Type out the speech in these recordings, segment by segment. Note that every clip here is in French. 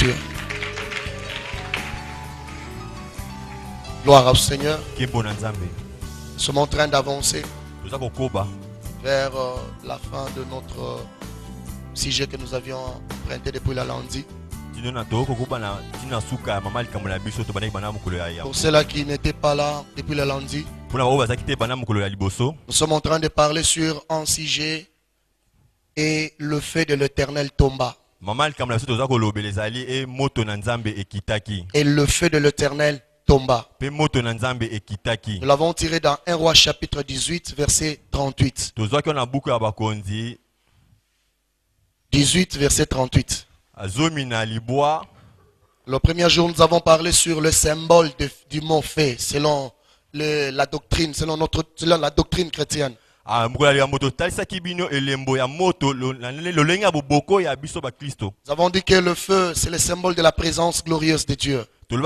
Dieu. Gloire au Seigneur. Nous sommes en train d'avancer vers la fin de notre sujet que nous avions emprunté depuis la lundi. Pour ceux-là qui n'étaient pas là depuis le lundi, nous sommes en train de parler sur un sujet et le feu de l'Éternel tomba. Et le feu de l'Éternel tomba. Nous l'avons tiré dans 1 Roi chapitre 18 verset 38. 18 verset 38. Le premier jour, nous avons parlé sur le symbole du mot feu selon la doctrine, selon la doctrine chrétienne. Nous avons dit que le feu, c'est le symbole de la présence glorieuse de Dieu. Le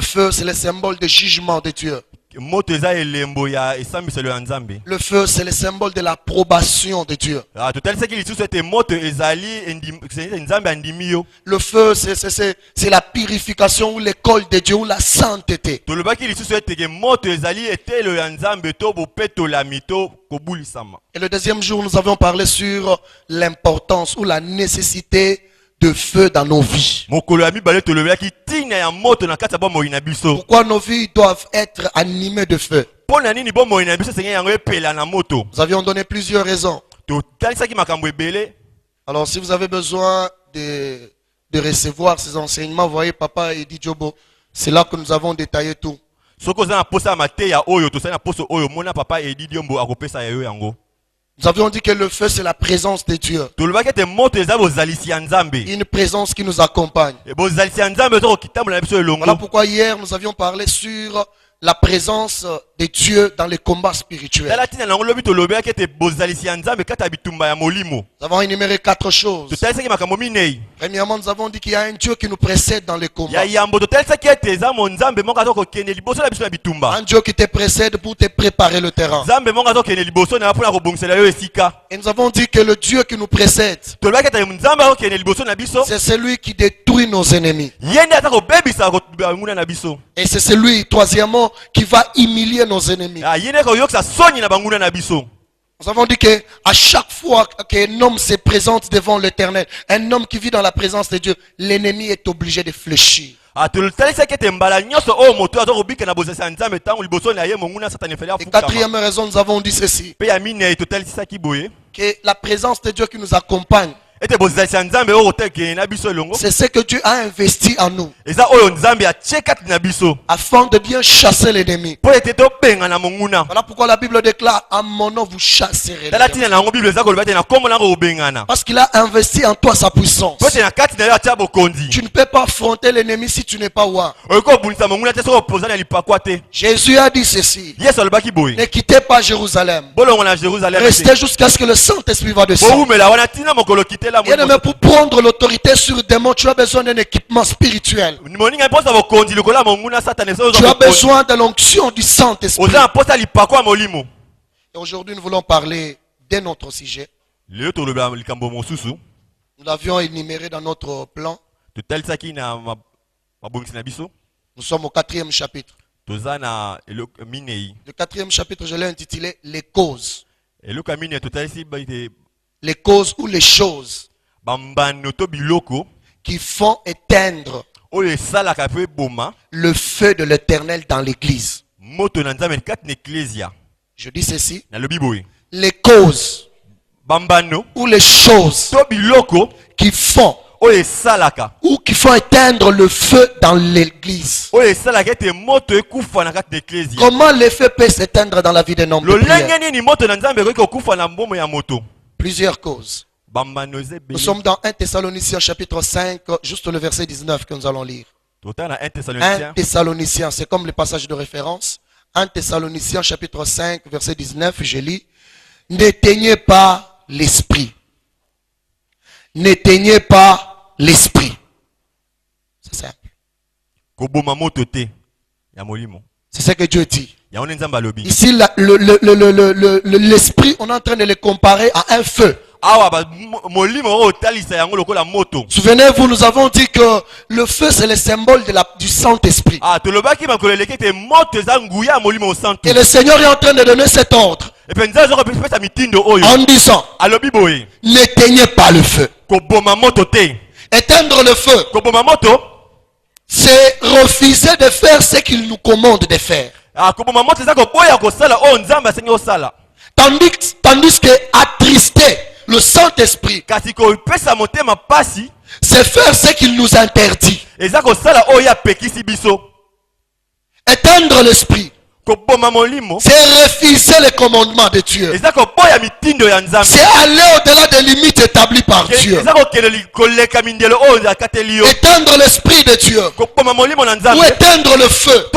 feu, c'est le symbole de jugement de Dieu. Le feu, c'est le symbole de l'approbation de Dieu. Le feu, c'est la purification ou l'école de Dieu ou la sainteté. Et le deuxième jour, nous avions parlé sur l'importance ou la nécessité de feu dans nos vies. Pourquoi nos vies doivent être animées de feu? Nous avions donné plusieurs raisons. Alors si vous avez besoin de recevoir ces enseignements, vous voyez Papa Eddie Jobo, c'est là que nous avons détaillé tout. Nous avions dit que le feu, c'est la présence de Dieu. Une présence qui nous accompagne. Voilà pourquoi hier, nous avions parlé sur la présence de Dieu dans les combats spirituels. Nous avons énuméré 4 choses. Premièrement, nous avons dit qu'il y a un Dieu qui nous précède dans les combats. Un Dieu qui te précède pour te préparer le terrain. Et nous avons dit que le Dieu qui nous précède, c'est celui qui détruit nos ennemis. Et c'est celui, troisièmement, qui va humilier nos ennemis. Nous avons dit que à chaque fois qu'un homme se présente devant l'Éternel, un homme qui vit dans la présence de Dieu, l'ennemi est obligé de fléchir. Et quatrième raison, nous avons dit ceci, que la présence de Dieu qui nous accompagne, c'est ce que Dieu a investi en nous afin de bien chasser l'ennemi. Voilà pourquoi la Bible déclare: en mon nom vous chasserez. Parce qu'il a investi en toi sa puissance. Tu ne peux pas affronter l'ennemi si tu n'es pas roi. Jésus a dit ceci: ne quittez pas Jérusalem, restez jusqu'à ce que le Saint-Esprit va descendre. Bien-aimé, pour prendre l'autorité sur le démon, tu as besoin d'un équipement spirituel. Tu as besoin de l'onction du Saint-Esprit. Et aujourd'hui, nous voulons parler d'un autre sujet. Nous l'avions énuméré dans notre plan. Nous sommes au 4e chapitre. Le 4e chapitre, je l'ai intitulé Les causes. Les causes ou les choses qui font éteindre le feu de l'Éternel dans l'église. Je dis ceci: les causes ou les choses qui font ou qui font éteindre le feu dans l'église. Comment le feu peut s'éteindre dans la vie d'un homme de prière? Plusieurs causes. Nous sommes dans 1 Thessaloniciens chapitre 5, juste le verset 19 que nous allons lire. 1 Thessaloniciens, c'est comme le passage de référence. 1 Thessaloniciens chapitre 5, verset 19, je lis: n'éteignez pas l'esprit. N'éteignez pas l'esprit. C'est simple. C'est ce que Dieu dit. Ici, l'esprit, on est en train de le comparer à un feu. Souvenez-vous, nous avons dit que le feu c'est le symbole du Saint-Esprit. Et le Seigneur est en train de donner cet ordre en disant: n'éteignez pas le feu. Éteindre le feu, c'est refuser de faire ce qu'il nous commande de faire. Tandis que attrister le Saint-Esprit, c'est faire ce qu'il nous interdit. Éteindre l'esprit, c'est refuser les commandements de Dieu. C'est aller au-delà des limites établies par Dieu. Éteindre l'esprit de Dieu ou éteindre le feu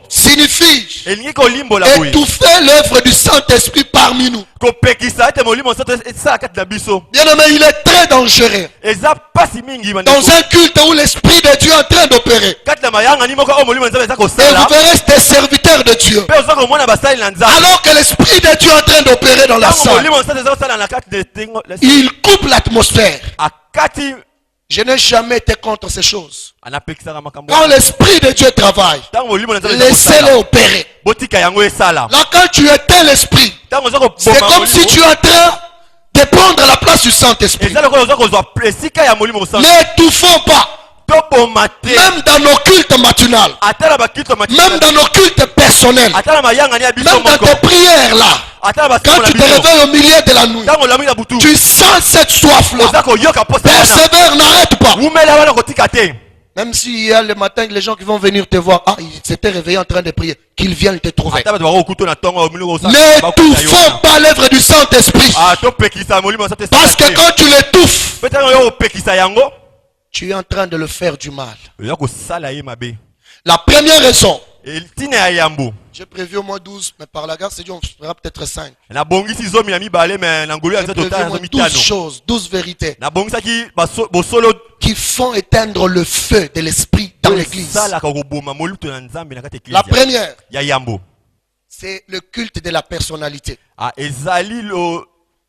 signifie étouffer l'œuvre du Saint-Esprit parmi nous. Bien-aimé, il est très dangereux dans un culte où l'Esprit de Dieu est en train d'opérer. Et vous verrez des serviteurs de Dieu, alors que l'Esprit de Dieu est en train d'opérer dans la salle, il coupe l'atmosphère. Je n'ai jamais été contre ces choses. Quand l'Esprit de Dieu travaille, laissez-le opérer. Là, quand tu éteins l'Esprit, c'est comme si tu es en train de prendre la place du Saint-Esprit. N'étouffons pas. Même dans nos cultes matinales, même dans nos cultes personnels, même dans tes prières là, quand tu te réveilles au milieu de la nuit, tu sens cette soif là. Persévère, n'arrête pas. Même s'il y a le matin les gens qui vont venir te voir, ils s'étaient réveillés en train de prier, qu'ils viennent te trouver. N'étouffons pas l'œuvre du Saint-Esprit. Parce que quand tu l'étouffes, tu es en train de le faire du mal. La première raison, j'ai prévu au moins 12, mais par la grâce de Dieu, on fera peut-être 5. J'ai prévu 12 choses, 12 vérités qui font éteindre le feu de l'esprit dans l'église. La première, c'est le culte de la personnalité.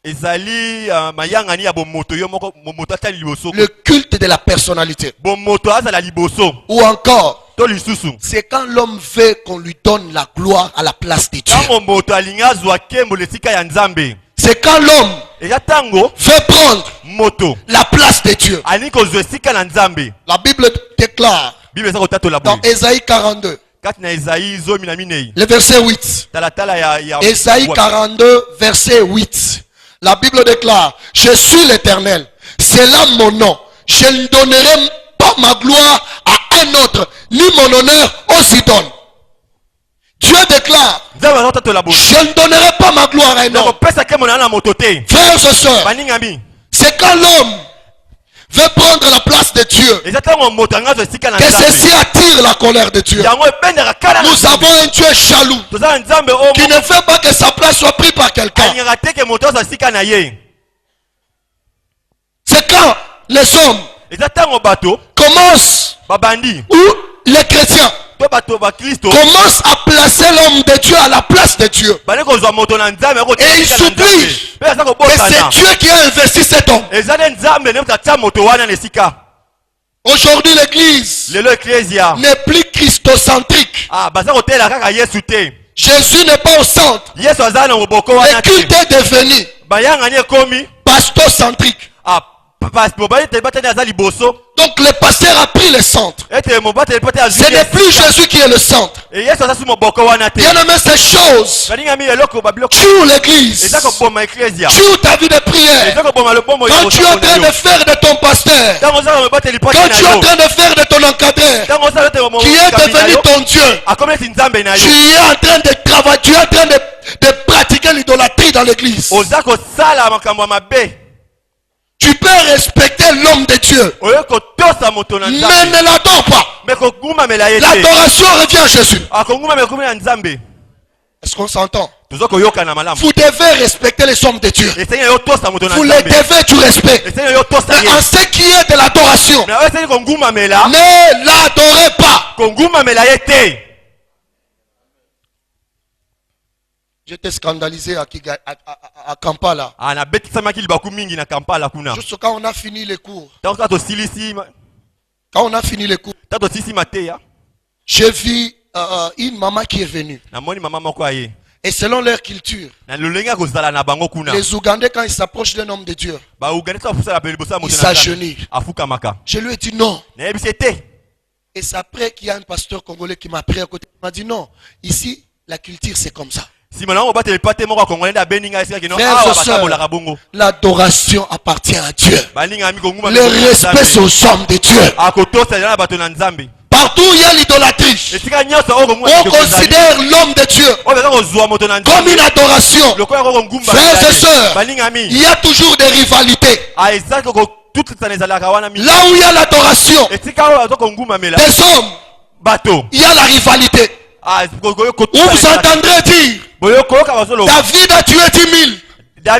Le culte de la personnalité. Ou encore, c'est quand l'homme veut qu'on lui donne la gloire à la place de Dieu. C'est quand l'homme veut prendre la place de Dieu. La Bible déclare dans Ésaïe 42, le verset 8. Ésaïe 42, verset 8. La Bible déclare: je suis l'Éternel, c'est là mon nom. Je ne donnerai pas ma gloire à un autre, ni mon honneur aux idoles. Dieu déclare: je ne donnerai pas ma gloire à un homme. Frères et sœurs, c'est quand l'homme veut prendre la place de Dieu que ceci attire la colère de Dieu. Nous avons un Dieu jaloux qui ne veut pas que sa place soit prise par quelqu'un. C'est quand les hommes commencent, ou les chrétiens commencent à placer l'homme de Dieu à la place de Dieu, et ils s'oublient que c'est Dieu qui a investi cet homme. Aujourd'hui l'église n'est plus christocentrique. Jésus n'est pas au centre. Le culte est devenu pastocentrique. Donc le pasteur a pris le centre. Ce n'est plus Jésus qui est le centre. Bien-aimé, ces choses tuent l'église, tuent ta vie de prière. Quand tu es en train de faire de ton pasteur, quand tu es en train de faire de ton encadreur, qui est devenu ton Dieu, tu es en train de travailler, tu es en train de pratiquer l'idolâtrie dans l'église. Tu peux respecter l'homme de Dieu, mais ne l'adore pas. L'adoration revient à Jésus. Est-ce qu'on s'entend? Vous devez respecter les hommes de Dieu. Vous les devez du respect. Mais en ce qui est de l'adoration, ne l'adorez pas. J'étais scandalisé à Kampala. Juste quand on a fini les cours. Quand on a fini les cours, j'ai vu une maman qui est venue. Et selon leur culture, les Ougandais, quand ils s'approchent d'un homme de Dieu, ils s'agenouillent. Je lui ai dit non. Et c'est après qu'il y a un pasteur congolais qui m'a pris à côté. Il m'a dit non, ici, la culture c'est comme ça. L'adoration appartient à Dieu. Le respect c'est aux hommes de Dieu. Partout où il y a l'idolâtrie, on considère l'homme de Dieu comme une adoration. Frères et sœurs, il y a toujours des rivalités. Là où il y a l'adoration des hommes, il y a la rivalité. Où vous entendrez dire David a tué 10 000,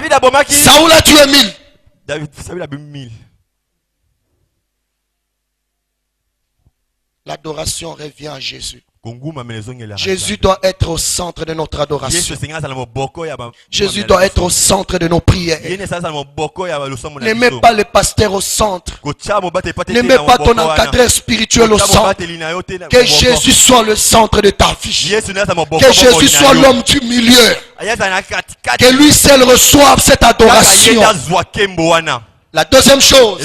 Saoul a tué 1000. L'adoration revient à Jésus. Jésus doit être au centre de notre adoration. Jésus doit être au centre de nos prières. Ne mets pas le pasteur au centre. Ne mets pas ton encadreur spirituel au centre. Que Jésus soit le centre de ta vie. Que Jésus soit l'homme du milieu. Que lui seul reçoive cette adoration. La deuxième chose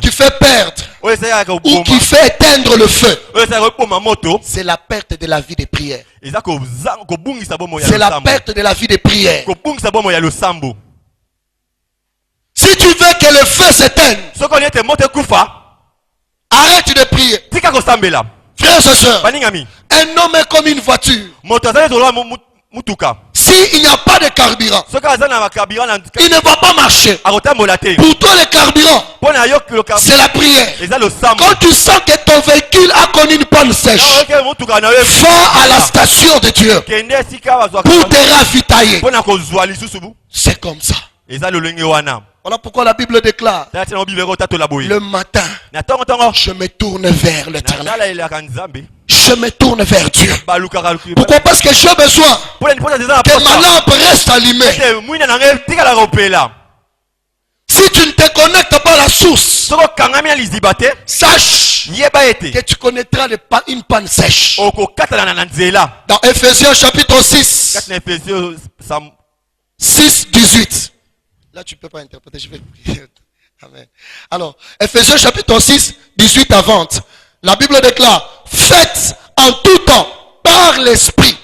qui fait perdre ou qui fait éteindre le feu, c'est la perte de la vie des prières. C'est la perte de la vie des prières. Si tu veux que le feu s'éteigne, arrête de prier. Frères et sœurs, un homme est comme une voiture. S'il n'y a pas de carburant, il ne va pas marcher. Pour toi, le carburant, c'est la prière. Quand tu sens que ton véhicule a connu une panne sèche, va à la station de Dieu pour te ravitailler. C'est comme ça. Voilà pourquoi la Bible déclare: le matin, je me tourne vers l'Éternel. Je me tourne vers Dieu. Pourquoi? Parce que j'ai besoin que ma lampe reste allumée. Si tu ne te connectes pas à la source, sache que tu connaîtras une panne sèche. Dans Ephésiens chapitre 6, 18. Là, tu ne peux pas interpréter, je vais prier. Amen. Alors, Ephésiens chapitre 6, 18 à 20. La Bible déclare: faites en tout temps, par l'Esprit,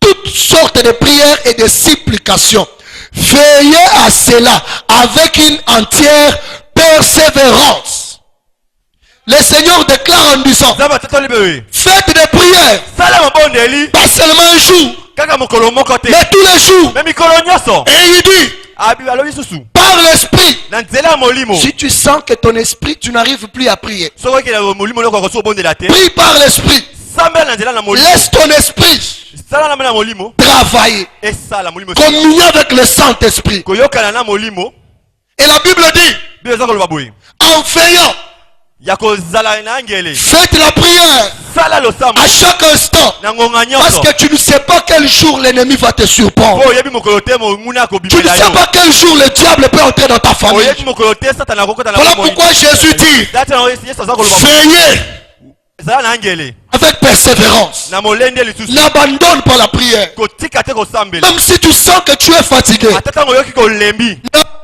toutes sortes de prières et de supplications. Veillez à cela avec une entière persévérance. Le Seigneur déclare en disant: faites des prières, pas seulement un jour, mais tous les jours. Et il dit: par l'esprit. Si tu sens que ton esprit, tu n'arrives plus à prier, prie par l'esprit. Laisse ton esprit travailler. Communier avec le Saint-Esprit. Et la Bible dit: en veillant, faites la prière à chaque instant, parce que tu ne sais pas quel jour l'ennemi va te surprendre. Tu ne sais pas quel jour le diable peut entrer dans ta famille. Voilà pourquoi Jésus dit: veillez avec persévérance. N'abandonne pas la prière. Même si tu sens que tu es fatigué,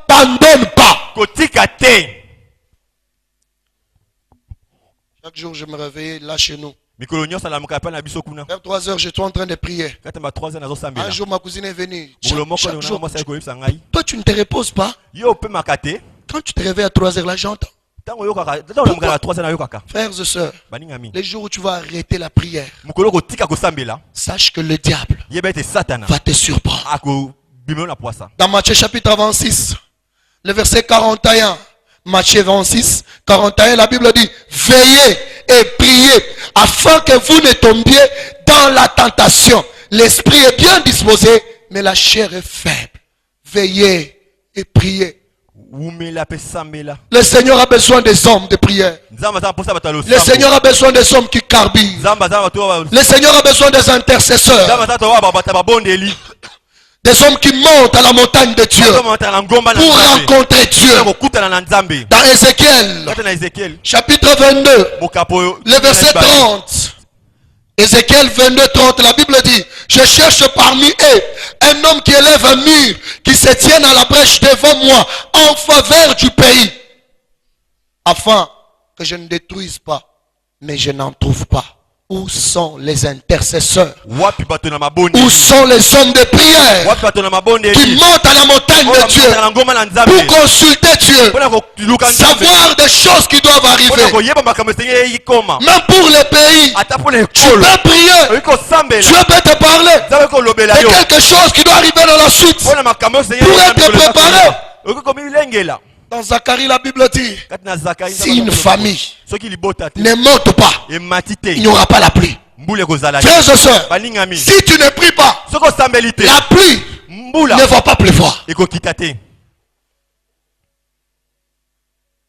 n'abandonne pas. Chaque jour je me réveille là chez nous. Vers 3 heures, j'étais en train de prier. Un jour, ma cousine est venue. Chaque jour, toi, tu ne te reposes pas. Quand tu te réveilles à 3 heures, là, j'entends. Frères et sœurs, les jours où tu vas arrêter la prière, sache que le diable va te surprendre. Dans Matthieu chapitre 26, le verset 41, Matthieu 26, 41, la Bible dit: veillez et priez afin que vous ne tombiez dans la tentation. L'esprit est bien disposé, mais la chair est faible. Veillez et priez. Le Seigneur a besoin des hommes de prière. Le Seigneur a besoin des hommes qui carburent. Le Seigneur a besoin des intercesseurs. Des hommes qui montent à la montagne de Dieu pour rencontrer Dieu. Dans Ézéchiel, chapitre 22, le verset 30. Ézéchiel 22, 30, la Bible dit, je cherche parmi eux un homme qui élève un mur, qui se tienne à la brèche devant moi, en faveur du pays, afin que je ne détruise pas, mais je n'en trouve pas. Où sont les intercesseurs? Où sont les hommes de prière qui montent à la montagne de Dieu pour consulter Dieu, savoir des choses qui doivent arriver? Même pour les pays, tu peux prier, Dieu peut te parler de quelque chose qui doit arriver dans la suite pour être préparé. Dans Zacharie, la Bible dit, si une famille ne monte pas, il n'y aura pas la pluie. Frères et sœurs, si tu ne pries pas, la pluie ne va pas pleuvoir.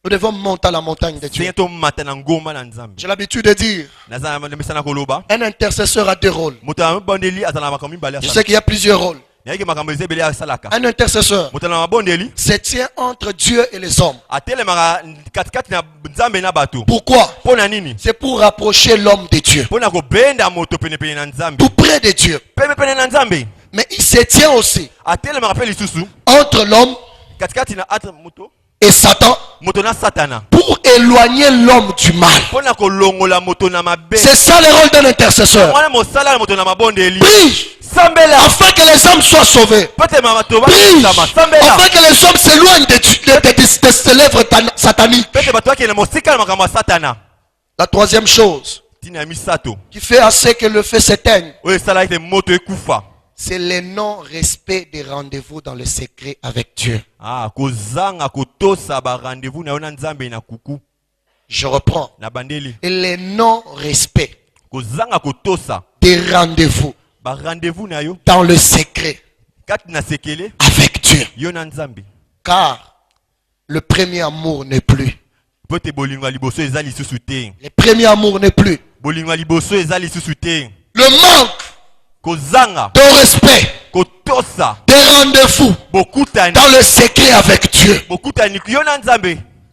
Nous devons monter à la montagne de Dieu. J'ai l'habitude de dire, un intercesseur a deux rôles. Je sais qu'il y a plusieurs rôles. Un intercesseur se tient entre Dieu et les hommes. Pourquoi? C'est pour rapprocher l'homme de Dieu, tout près de Dieu. Mais il se tient aussi entre l'homme et Satan pour éloigner l'homme du mal. C'est ça le rôle d'un intercesseur. Prie afin que les hommes soient sauvés. Prie afin que les hommes s'éloignent de ces lèvres sataniques. La troisième chose qui fait assez que le feu s'éteigne, c'est le non-respect des rendez-vous dans le secret avec Dieu. Je reprends. Et le non-respect des rendez-vous dans le secret avec Dieu. Car le premier amour n'est plus. Le premier amour n'est plus. Le manque de respect des rendez-vous dans le secret avec Dieu.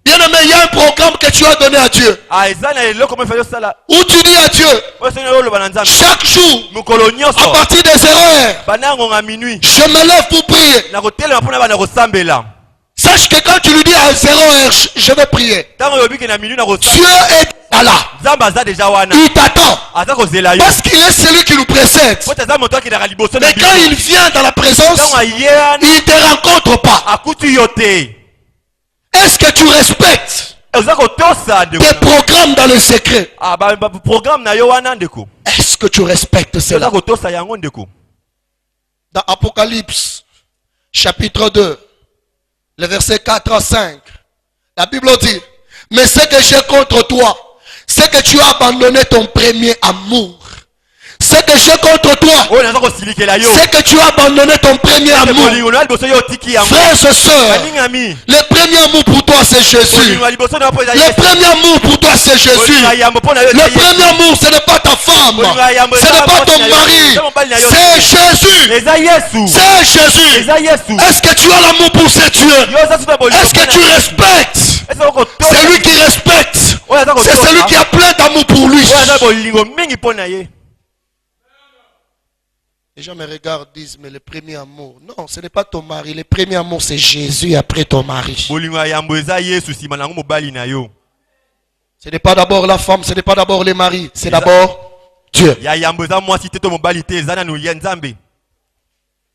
Bien aimé, il y a un programme que tu as donné à Dieu, où tu dis à Dieu, chaque jour, à partir des 0h, je me lève pour prier. Sache que quand tu lui dis à 0h, je vais prier, Dieu est là. Il t'attend. Parce qu'il est celui qui nous précède. Mais quand il vient dans la présence, il ne te rencontre pas. Est-ce que tu respectes tes programmes dans le secret? Est-ce que tu respectes cela? Dans Apocalypse, chapitre 2, le verset 4 à 5, la Bible dit, mais ce que j'ai contre toi, c'est que tu as abandonné ton premier amour. Ce que j'ai contre toi, c'est que tu as abandonné ton premier amour. Frères et sœurs, le premier amour pour toi c'est Jésus. Le premier amour pour toi c'est Jésus. Le premier amour ce n'est pas ta femme, ce n'est pas ton mari, c'est Jésus. C'est Jésus. Est-ce que tu as l'amour pour ce Dieu? Est-ce que tu respectes? C'est lui qui respecte. C'est celui qui a plein d'amour pour lui. Les gens me regardent, disent, mais le premier amour. Non, ce n'est pas ton mari. Le premier amour, c'est Jésus après ton mari. Ce n'est pas d'abord la femme, ce n'est pas d'abord le mari, c'est d'abord Dieu. Il y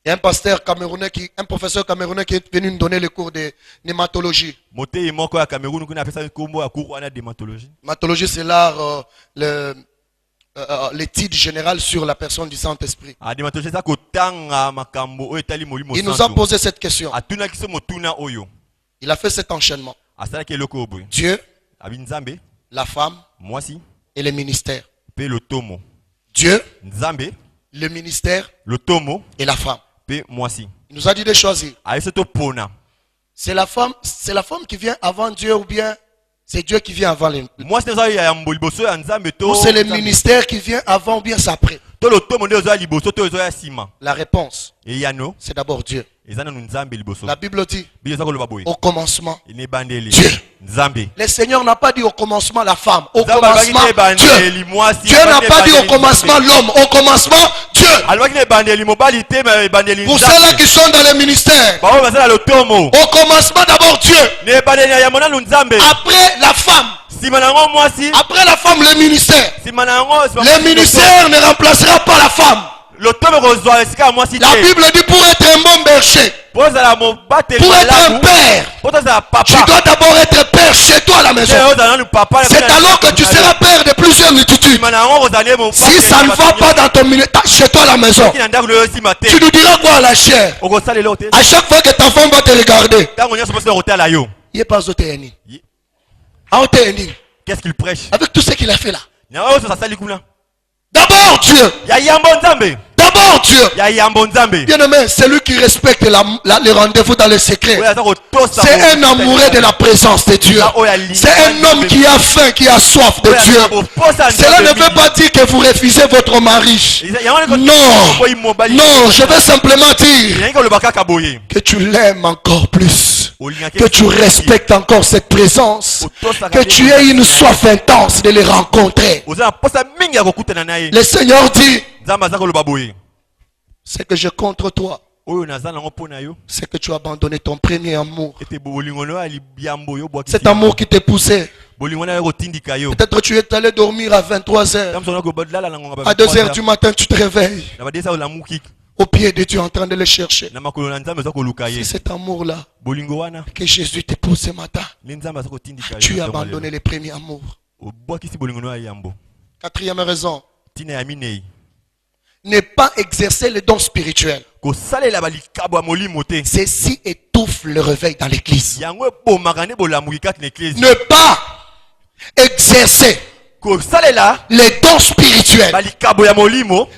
a un pasteur camerounais, un professeur camerounais qui est venu nous donner le cours de nématologie. Nématologie, c'est l'art, l'étude générale sur la personne du Saint-Esprit. Il nous a posé cette question. Il a fait cet enchaînement. Dieu, la femme et le ministère. Dieu, le ministère et la femme. Il nous a dit de choisir. C'est la femme qui vient avant Dieu ou bien c'est Dieu qui vient avant les... Ou c'est le ministère qui vient avant ou bien c'est après. La réponse, c'est d'abord Dieu. La Bible dit, au commencement, Dieu. Le Seigneur n'a pas dit au commencement la femme, au commencement Dieu. Dieu n'a pas dit au commencement l'homme, au commencement Dieu. Pour ceux-là qui sont dans le ministère, au commencement d'abord Dieu. Après la femme. Après la femme, le ministère. Le ministère ne remplacera pas la femme. La Bible dit pour être un bon berger, pour être un père, tu dois d'abord être père chez toi à la maison. C'est alors que tu seras père de plusieurs multitudes. Si ça ne va pas dans ton ministère, chez toi à la maison, tu nous diras quoi à la chair? À chaque fois que ta femme va te regarder, il n'est pas Otéani. Qu'est-ce qu'il prêche? Avec tout ce qu'il a fait là. D'abord Dieu. D'abord Dieu. Bien aimé, c'est lui qui respecte les rendez-vous dans le secret. C'est un amoureux de la présence de Dieu. C'est un homme qui a faim, qui a soif de Dieu. Cela ne veut pas dire que vous refusez votre mari. Non. Non, je veux simplement dire que tu l'aimes encore plus. Que tu respectes encore cette présence. Que tu aies une soif intense de les rencontrer. Le Seigneur dit, c'est que je contre toi, c'est que tu as abandonné ton premier amour. Cet amour qui te poussait. Peut-être tu es allé dormir à 23h. À 2h du matin, tu te réveilles. Au pied de Dieu en train de le chercher. C'est cet amour-là que Jésus te pousse ce matin. Tu as abandonné le premier amour. Quatrième raison. Ne pas exercer les dons spirituels. Ceci étouffe le réveil dans l'église. Ne pas exercer les dons spirituels.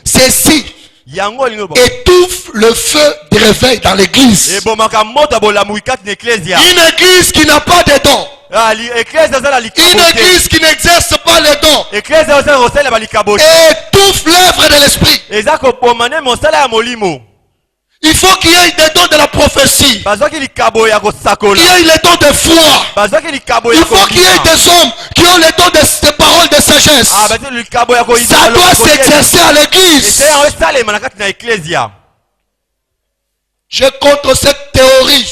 Ceci étouffe le feu de réveil dans l'église. Une église qui n'a pas de dons. Une église qui n'exerce pas les dons étouffe l'œuvre de l'esprit. Il faut qu'il y ait des dons de la prophétie. Qu'il y ait les dons de foi. Il faut qu'il y ait des hommes qui ont les dons de paroles de sagesse. Ça doit s'exercer à l'église. Je contre cette théorie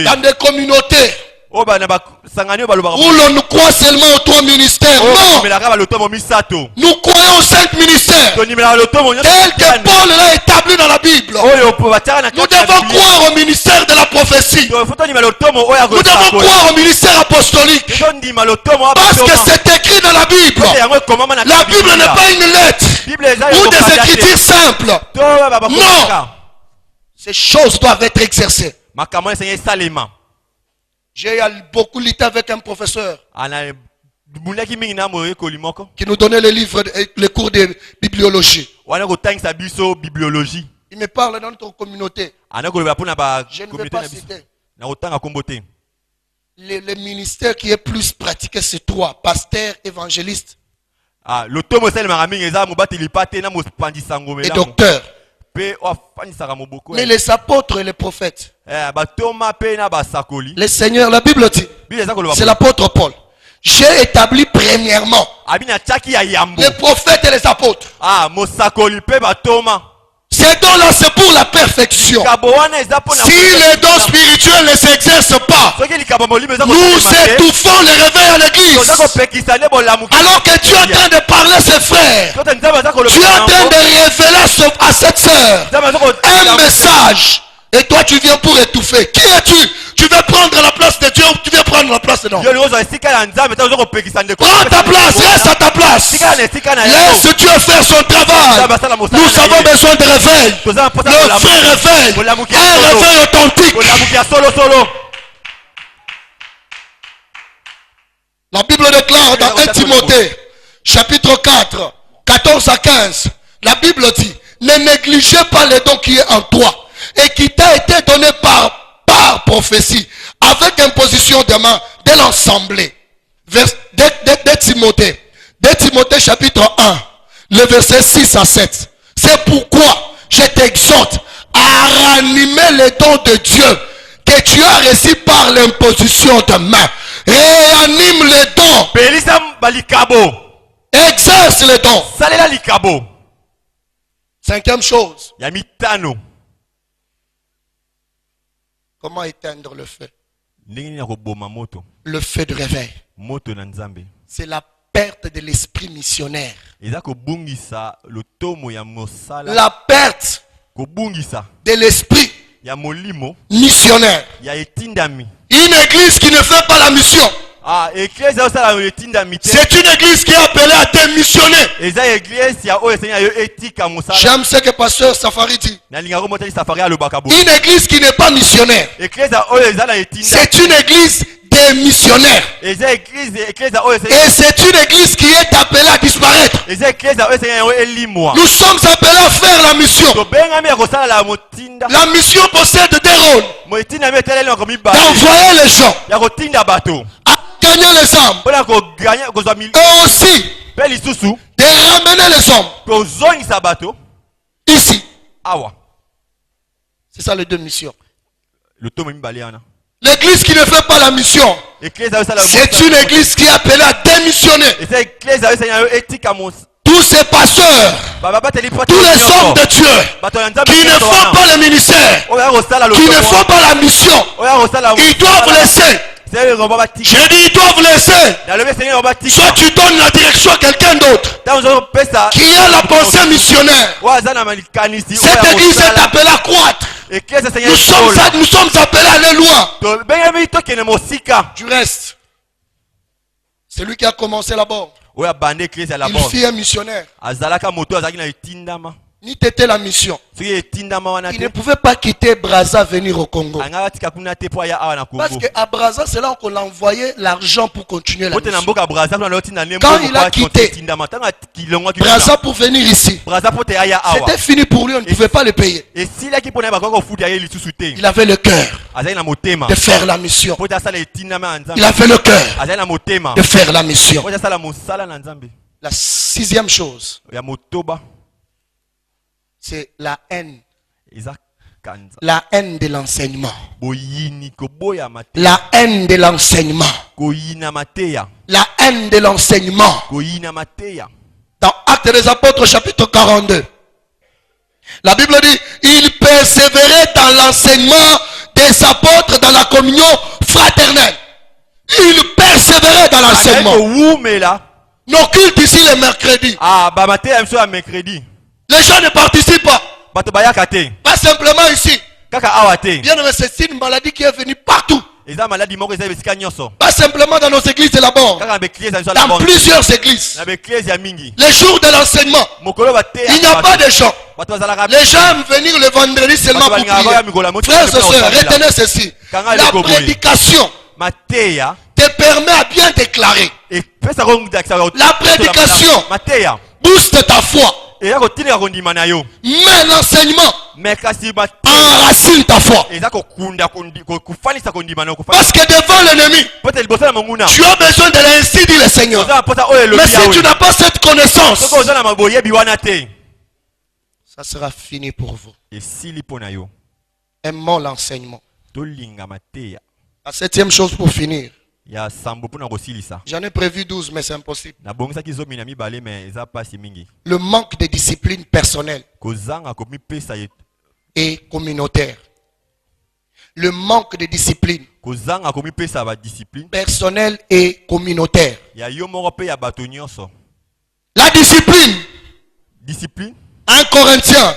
dans des communautés où l'on croit seulement aux 3 ministères. Non, nous croyons aux 5 ministères tels que Paul l'a établi dans la Bible. Nous devons croire au ministère de la prophétie. Nous devons croire au ministère apostolique, parce que c'est écrit dans la Bible. La Bible n'est pas une lettre ou des écritures simples. Non, ces choses doivent être exercées. J'ai beaucoup lutté avec un professeur qui nous donnait les livres, les cours de bibliologie. Il me parle dans notre communauté. Je ne vais pas citer. Le ministère qui est plus pratiqué, c'est 3. Pasteur, évangéliste et docteur. Mais les apôtres et les prophètes, le Seigneur, la Bible dit, c'est l'apôtre Paul. J'ai établi premièrement les prophètes et les apôtres. Ces dons-là, c'est pour la perfection. Si les dons spirituels ne s'exercent pas, nous étouffons le réveil à l'église. Alors que tu es en train de parler à ses frères, tu es en train de révéler à cette sœur un message. Et toi tu viens pour étouffer. Qui es-tu? Tu veux prendre la place de Dieu ou tu viens prendre la place de l'homme? Prends ta place, reste à ta place. Laisse Dieu faire son travail. Nous avons besoin de réveil. Le vrai réveil. Un réveil authentique. La Bible déclare dans 1 Timothée chapitre 4, 14 à 15. La Bible dit, ne négligez pas les dons qui est en toi et qui t'a été donné par prophétie, avec imposition de main de l'ensemble. De Timothée chapitre 1. le verset 6 à 7. C'est pourquoi je t'exhorte à ranimer les dons de Dieu que tu as reçus par l'imposition de main. Réanime les dons. Exerce les dons. Cinquième chose. Comment éteindre le feu? Le feu de réveil. C'est la perte de l'esprit missionnaire. La perte de l'esprit missionnaire. Une église qui ne fait pas la mission. C'est une église qui est appelée à démissionner. J'aime ce que pasteur Safari dit. Une église qui n'est pas missionnaire. C'est une église des missionnaires. Et c'est une église qui est appelée à disparaître. Nous sommes appelés à faire la mission. La mission possède des rôles. D'envoyer les gens, à gagner les âmes, et aussi de ramener les hommes ici. C'est ça les deux missions. L'église qui ne fait pas la mission, c'est une église qui est appelée à démissionner. Tous ces pasteurs, tous les hommes de Dieu qui ne font pas le ministère, qui ne font pas la mission, ils doivent laisser. J'ai dit ils doivent laisser. Soit tu donnes la direction à quelqu'un d'autre qui a la pensée missionnaire. Cette église est appelée à croître. Nous sommes appelés à aller loin. Du reste, c'est lui qui a commencé là-bas. Il fit un missionnaire. Ni t'étais la mission. Il ne pouvait pas quitter Brazza venir au Congo. Parce qu'à Brazza, c'est là qu'on l'envoyait l'argent pour continuer la mission. Quand il a quitté Brazza pour venir ici, c'était fini pour lui, on ne pouvait pas le payer. Il avait le cœur de faire la mission. Il avait le cœur de faire la mission. La sixième chose, c'est la haine. La haine de l'enseignement. La haine de l'enseignement. La haine de l'enseignement. Dans Actes des Apôtres chapitre 42. La Bible dit, il persévérait dans l'enseignement des apôtres dans la communion fraternelle. Il persévérait dans l'enseignement. Nos cultes ici le mercredi. Les gens ne participent pas. Pas simplement ici. Bien aimé, c'est une maladie qui est venue partout. Pas simplement dans nos églises de là-bas. Dans plusieurs églises. Les jours de l'enseignement, il n'y a pas de gens. Les gens aiment venir le vendredi seulement pour prier. Frères et sœurs, retenez ceci. La prédication te permet à bien déclarer. La prédication booste ta foi. Mais l'enseignement enracine ta foi. Parce que devant l'ennemi, tu as besoin de l'ainsi dit le Seigneur. Mais si tu n'as pas cette connaissance, ça sera fini pour vous. Aimons l'enseignement. La septième chose pour finir. J'en ai prévu 12, mais c'est impossible. Le manque de discipline personnelle et communautaire. Le manque de discipline personnelle et communautaire. La discipline. 1 Corinthiens,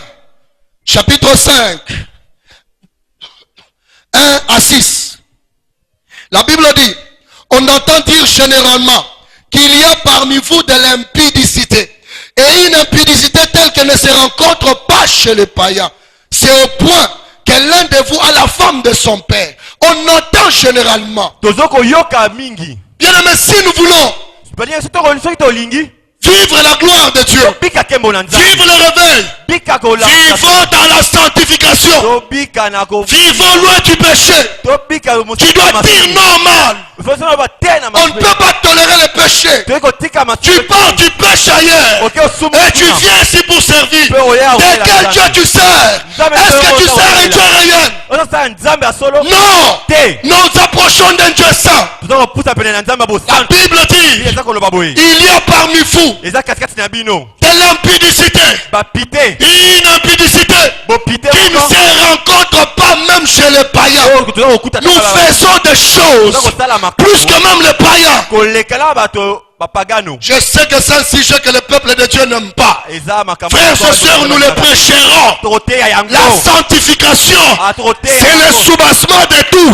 chapitre 5, 1 à 6. La Bible dit, on entend dire généralement qu'il y a parmi vous de l'impudicité. Et une impudicité telle qu'elle ne se rencontre pas chez les païens. C'est au point que l'un de vous a la femme de son père. On entend généralement. Bien aimé, si nous voulons Vivre la gloire de Dieu. Vivre le réveil. Vivons dans la sanctification. Vivons loin du péché. Tu dois dire non mal. On ne peut pas tolérer le péché. Tu pars, tu pêches ailleurs. Et tu viens ici pour servir. De quel Dieu tu sers? Est-ce que tu sers un Dieu réel? Non. Nous approchons d'un Dieu saint. La Bible dit, il y a parmi vous de l'impudicité. Une impudicité qui ne se rencontre pas même chez les païens. Nous faisons des choses plus que même les païens. Je sais que c'est un sujet que le peuple de Dieu n'aime pas. Frères et sœurs, nous le prêcherons. La sanctification, c'est le soubassement de tout.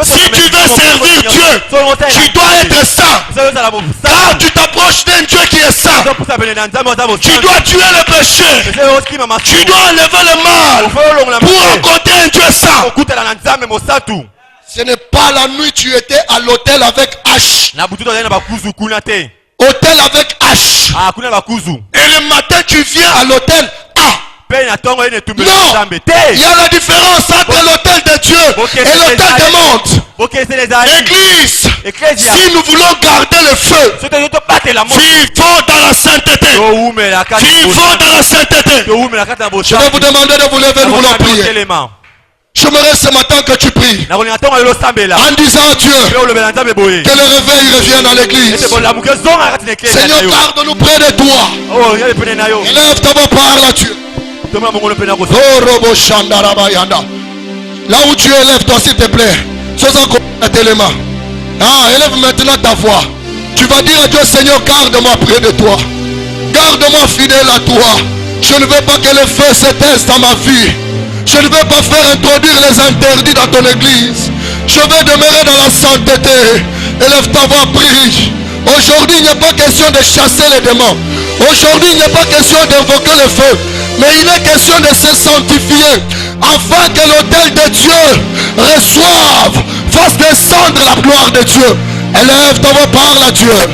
Si tu veux servir Dieu, tu dois être saint. Car tu t'approches d'un Dieu qui est saint. Tu dois tuer le péché. Tu dois enlever le mal pour rencontrer un Dieu saint. Ce n'est pas la nuit tu étais à l'hôtel avec H. Hôtel avec H. Et le matin tu viens à l'hôtel A. Non, il y a la différence entre l'hôtel de Dieu et l'hôtel du monde. Église, si nous voulons garder le feu, vivons dans la sainteté. Vivons dans la sainteté. Je vais vous demander de vous lever, nous voulons prier. J'aimerais ce matin que tu pries en disant à Dieu que le réveil revienne dans l'église. Seigneur, garde-nous près de toi. Élève ta voix, parle à Dieu. Là où tu es, lève-toi s'il te plaît. Élève maintenant ta voix. Tu vas dire à Dieu, Seigneur, garde-moi près de toi. Garde-moi fidèle à toi. Je ne veux pas que le feu s'éteigne dans ma vie. Je ne veux pas faire introduire les interdits dans ton église. Je veux demeurer dans la sainteté. Élève ta voix, prie. Aujourd'hui, il n'y a pas question de chasser les démons. Aujourd'hui, il n'y a pas question d'invoquer le feu. Mais il est question de se sanctifier. Afin que l'autel de Dieu reçoive, fasse descendre la gloire de Dieu. Élève ta voix, parle à Dieu.